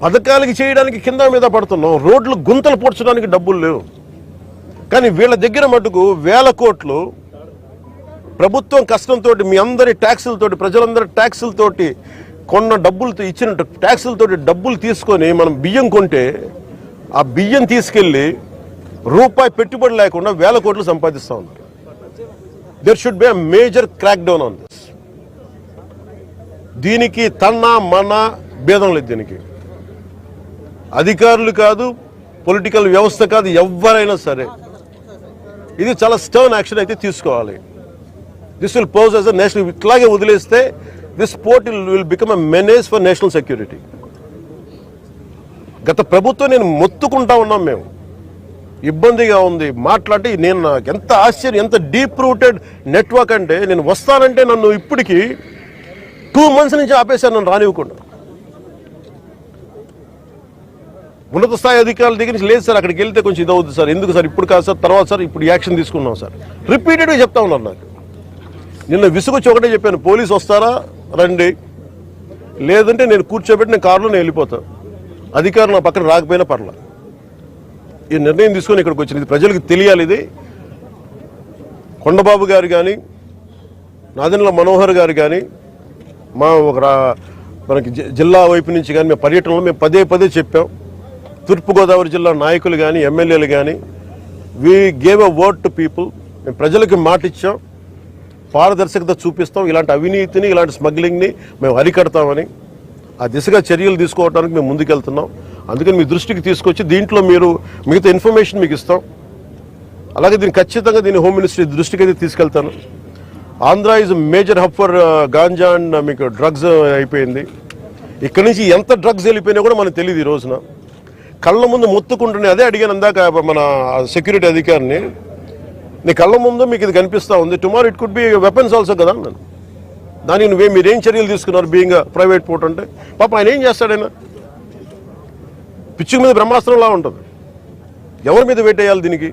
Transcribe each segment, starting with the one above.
పథకాలకి చేయడానికి కింద మీద పడుతున్నాం, రోడ్లు గుంతలు పూడ్చడానికి డబ్బులు లేవు. కానీ వీళ్ళ దగ్గర మటుకు వేల కోట్లు ప్రభుత్వం కష్టంతో మీ అందరి ట్యాక్సులతోటి, ప్రజలందరి ట్యాక్సులతోటి కొన్న డబ్బులతో ఇచ్చిన ట్యాక్సులతోటి డబ్బులు తీసుకొని మనం బియ్యం కొంటే ఆ బియ్యం తీసుకెళ్ళి రూపాయి పెట్టుబడి లేకుండా వేల కోట్లు సంపాదిస్తూ ఉన్నారు. There should be a major crackdown on this. దీనికి తన మన భేదం లేదు. దీనికి అధికారులు కాదు, పొలిటికల్ వ్యవస్థ కాదు, ఎవరైనా సరే ఇది చాలా స్టర్న్ యాక్షన్ అయితే తీసుకోవాలి. This will pose as a national. ఇట్లాగే వదిలేస్తే this port will become a menace for national security. గత ప్రభుత్వం నేను మొత్తుకుంటా ఉన్నాం, మేము ఇబ్బందిగా ఉంది మాట్లాడి. నేను నాకు ఎంత ఆశ్చర్యం, ఎంత డీప్ రూటెడ్ నెట్వర్క్ అంటే, నేను వస్తానంటే నన్ను ఇప్పటికీ 2 months నుంచి ఆపేశారు, నన్ను రానివ్వకుండా. ఉన్నత స్థాయి అధికారుల దగ్గర నుంచి లేదు సార్, అక్కడికి వెళ్తే కొంచెం ఇదవుతుంది సార్, ఎందుకు సార్ ఇప్పుడు కాదు సార్, తర్వాత సార్, ఇప్పుడు యాక్షన్ తీసుకున్నాం సార్, రిపీటెడ్గా చెప్తా ఉన్నారు. నాకు నిన్న విసుగొచ్చి ఒకటే చెప్పాను, పోలీసు వస్తారా రండి, లేదంటే నేను కూర్చోబెట్టి నేను కారులో నేను వెళ్ళిపోతాను, అధికారులు నా పక్కన రాకపోయినా పర్లా. ఈ నిర్ణయం తీసుకొని ఇక్కడికి వచ్చింది, ప్రజలకు తెలియాలి. ఇది కొండబాబు గారు కానీ, నాదెండ్ల మనోహర్ గారు కానీ, మనకి జిల్లా వైపు నుంచి కానీ మేము పర్యటనలో మేము పదే చెప్పాం. తూర్పుగోదావరి జిల్లా నాయకులు కానీ, ఎమ్మెల్యేలు కానీ, we gave a word to people. మేము ప్రజలకు మాట ఇచ్చాం, పారదర్శకత చూపిస్తాం, ఇలాంటి అవినీతిని, ఇలాంటి స్మగ్లింగ్ని మేము అరికడతామని. ఆ దిశగా చర్యలు తీసుకోవడానికి మేము ముందుకెళ్తున్నాం. అందుకని మీ దృష్టికి తీసుకొచ్చి దీంట్లో మీరు మిగతా ఇన్ఫర్మేషన్ మీకు ఇస్తాం. అలాగే దీన్ని ఖచ్చితంగా హోమ్ మినిస్ట్రీ దృష్టికి అయితే తీసుకెళ్తాను. Andhra is major hub for ganja and మీకు డ్రగ్స్ అయిపోయింది. ఇక్కడి నుంచి ఎంత డ్రగ్స్ వెళ్ళిపోయినా కూడా మనకు తెలియదు. ఈ రోజున కళ్ళ ముందు మొత్తుకుంటున్నాయి. అదే అడిగాను అందాక మన సెక్యూరిటీ అధికారిని, నీ కళ్ళ ముందు మీకు ఇది కనిపిస్తూ ఉంది, tomorrow it could be weapons also కదా అన్నాను. దానికి మీరేం చర్యలు తీసుకున్నారు బీయింగ్ ప్రైవేట్ పోర్ట్ అంటే? పాపం ఆయన ఏం చేస్తాడైనా, పిచ్చుకు మీద బ్రహ్మాస్త్రంలా ఉంటుంది. ఎవరి మీద వేటేయాలి? దీనికి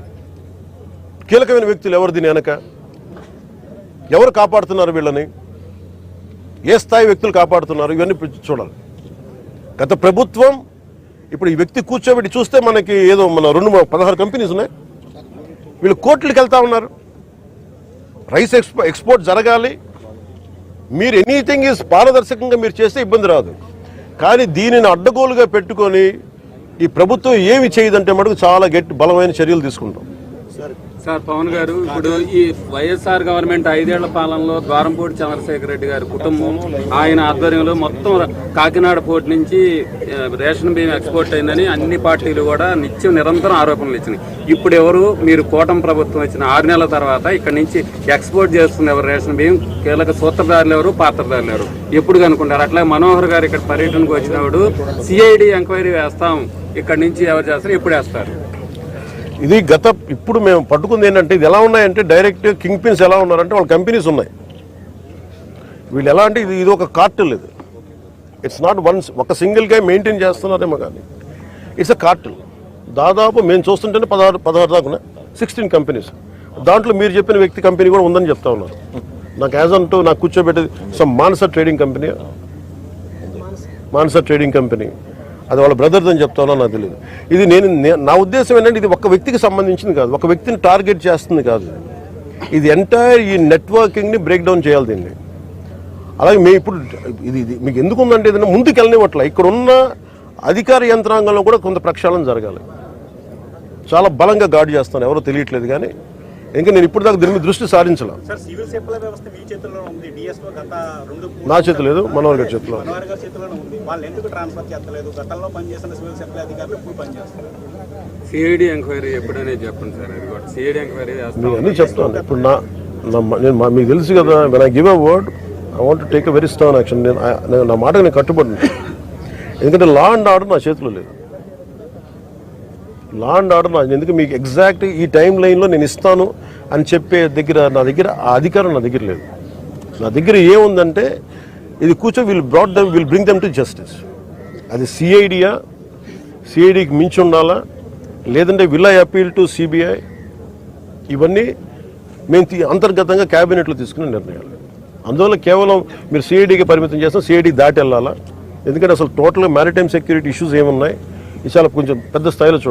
కీలకమైన వ్యక్తులు ఎవరు? దీని వెనక ఎవరు కాపాడుతున్నారు వీళ్ళని? ఏ స్థాయి వ్యక్తులు కాపాడుతున్నారు? ఇవన్నీ చూడాలి. గత ప్రభుత్వం ఇప్పుడు ఈ వ్యక్తి కూర్చోబెట్టి చూస్తే మనకి ఏదో మన 16 కంపెనీస్ ఉన్నాయి, వీళ్ళు కోర్టులకు వెళ్తా ఉన్నారు. రైస్ ఎక్స్పోర్ట్ జరగాలి, మీరు ఎనీథింగ్ ఈజ్ పారదర్శకంగా మీరు చేస్తే ఇబ్బంది రాదు. కానీ దీనిని అడ్డగోలుగా పెట్టుకొని ఈ ప్రభుత్వం ఏమి చేయదంటే మటుకు చాలా బలమైన చర్యలు తీసుకుంటాం. సార్ పవన్ గారు, ఇప్పుడు ఈ వైఎస్ఆర్ గవర్నమెంట్ 5 ఏళ్ల పాలనలో ద్వారంపూడి చంద్రశేఖర్ రెడ్డి గారి కుటుంబం, ఆయన ఆధ్వర్యంలో మొత్తం కాకినాడ పోర్టు నుంచి రేషన్ బియ్యం ఎక్స్పోర్ట్ అయిందని అన్ని పార్టీలు కూడా నిరంతరం ఆరోపణలు ఇచ్చినాయి. ఇప్పుడు ఎవరు, మీరు కూటమి ప్రభుత్వం వచ్చిన 6 నెలల తర్వాత ఇక్కడ నుంచి ఎక్స్పోర్ట్ చేస్తుంది ఎవరు రేషన్ బియ్యం? కీలక సూత్రధారులు ఎవరు, పాత్రధారులు ఎవరు? ఎప్పుడు కనుక్కుంటారు? అట్లా మనోహర్ గారు ఇక్కడ పర్యటనకు వచ్చినప్పుడు సిఐడి ఎంక్వైరీ వేస్తాం, ఇక్కడ నుంచి ఎవరు చేస్తారు, ఎప్పుడు వేస్తారు? ఇది ఇప్పుడు మేము పట్టుకుంది ఏంటంటే, ఇది ఎలా ఉన్నాయంటే డైరెక్ట్ కింగ్ పిన్స్ ఎలా ఉన్నారంటే వాళ్ళ కంపెనీస్ ఉన్నాయి. వీళ్ళు ఎలా అంటే ఇది ఒక కార్టెల్. ఇది ఇట్స్ నాట్ ఒక సింగిల్గా మెయింటైన్ చేస్తున్నారేమో కానీ ఇట్స్ ఎ కార్టెల్. దాదాపు మేము చూస్తుంటేనే 16 దాకా 16 కంపెనీస్. దాంట్లో మీరు చెప్పిన వ్యక్తి కంపెనీ కూడా ఉందని చెప్తా ఉన్నారు. నాకు యాజ్ అంటూ నాకు కూర్చోబెట్టేది మానస ట్రేడింగ్ కంపెనీ, మానస ట్రేడింగ్ కంపెనీ, అది వాళ్ళ బ్రదర్స్ అని చెప్తా ఉన్నా, నాకు తెలియదు. ఇది నా ఉద్దేశం ఏంటంటే ఇది ఒక వ్యక్తికి సంబంధించింది కాదు, ఒక వ్యక్తిని టార్గెట్ చేస్తుంది కాదు. ఇది ఎంటైర్ ఈ నెట్వర్కింగ్ని బ్రేక్ డౌన్ చేయాలి దీన్ని. అలాగే మేము ఇప్పుడు ఇది మీకు ఎందుకు ఉందంటే ఏదైనా ముందుకు వెళ్ళనివ్వట్ల. ఇక్కడ ఉన్న అధికార యంత్రాంగంలో కూడా కొంత ప్రక్షాళన జరగాలి. చాలా బలంగా గార్డు చేస్తాను, ఎవరో తెలియట్లేదు. కానీ ఇంకా నేను ఇప్పుడు దాకా దీని మీద దృష్టి సారించాల. నా చేతి లేదు, మనోహర్ గారి చేతిలో. సిఐడి ఎంక్వైరీ ఎప్పుడనే చెప్పండి సార్. సిఐడి ఎంక్వైరీ అన్నీ చెప్తాను. ఇప్పుడు నేను మీకు తెలుసు కదా, when I give a word, I want to take a very stern action. నా మాటకు నేను కట్టుబడి, ఎందుకంటే లా అండ్ ఆర్డర్ నా చేతిలో లేదు. లా అండ్ ఆర్డర్ ఎందుకు మీకు ఎగ్జాక్ట్ ఈ టైం లైన్లో నేను ఇస్తాను అని చెప్పే నా దగ్గర ఆ అధికారం నా దగ్గర లేదు. నా దగ్గర ఏముందంటే ఇది will bring them to justice. అది సిఐడియా, సిఐడికి మించి ఉండాలా, లేదంటే will I appeal to CBI? ఇవన్నీ మేము అంతర్గతంగా క్యాబినెట్లో తీసుకునే నిర్ణయాలు. అందువల్ల కేవలం మీరు సిఐడికి పరిమితం చేస్తాం, సిఐడి దాటి వెళ్ళాలా? ఎందుకంటే అసలు టోటల్గా మ్యారిటైమ్ సెక్యూరిటీ ఇష్యూస్ ఏమున్నాయి, ఇది చాలా కొంచెం పెద్ద స్థాయిలో చూడాలి.